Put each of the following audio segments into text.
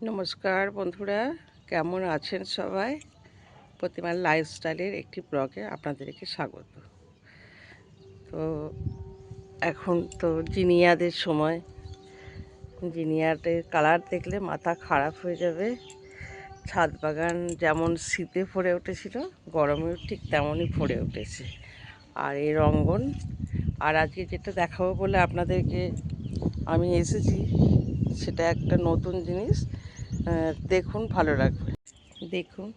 নমস্কার বন্ধুরা, কেমন আছেন সবাই? প্রতিমার লাইফস্টাইলের একটি ব্লগে আপনাদেরকে স্বাগত। তো এখন তো জিনিয়াদের সময়, জিনিয়াদের কালার দেখলে মাথা খারাপ হয়ে যাবে। ছাদ বাগান যেমন শীতে ভরে উঠেছিল, গরমেও ঠিক তেমনই ভরে উঠেছে। আর এই রঙ্গন, আর আজকে যেটা দেখাবো বলে আপনাদেরকে আমি এসেছি, সেটা একটা নতুন জিনিস। দেখুন, ভালো লাগবে। দেখুন,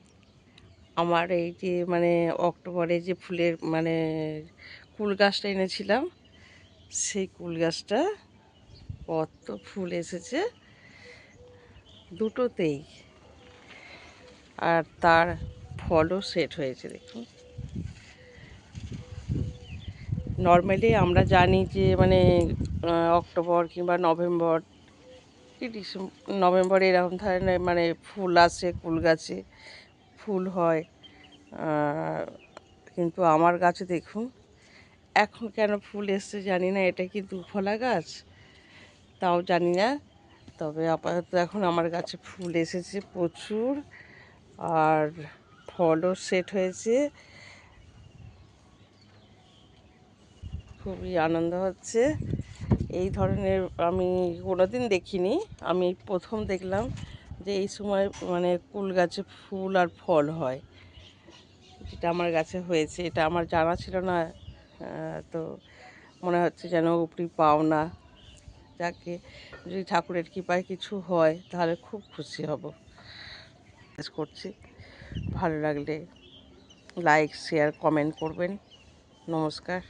আমার এই যে অক্টোবরে যে ফুলের কুল গাছটা এনেছিলাম, সেই কুল গাছটা কত ফুল এসেছে দুটোতেই, আর তার ফলও সেট হয়েছে। দেখুন, নর্মালি আমরা জানি যে অক্টোবর কিংবা নভেম্বর কি নভেম্বরে এরকম ধরনের ফুল আসে, কুল গাছে ফুল হয়। কিন্তু আমার গাছে দেখুন এখন কেন ফুল এসছে জানি না। এটা কি দুফলা গাছ তাও জানি না, তবে আপাতত এখন আমার গাছে ফুল এসেছে প্রচুর, আর ফলও সেট হয়েছে। খুবই আনন্দ হচ্ছে। এই ধরনের আমি কোনোদিন দেখিনি, আমি প্রথম দেখলাম যে এই সময় কুল গাছে ফুল আর ফল হয়। যেটা আমার গাছে হয়েছে, এটা আমার জানা ছিল না। তো মনে হচ্ছে যেন উপরি পাওনা। যাকে, যদি ঠাকুরের কৃপায় কিছু হয় তাহলে খুব খুশি হব। করছি, ভালো লাগলে লাইক, শেয়ার, কমেন্ট করবেন। নমস্কার।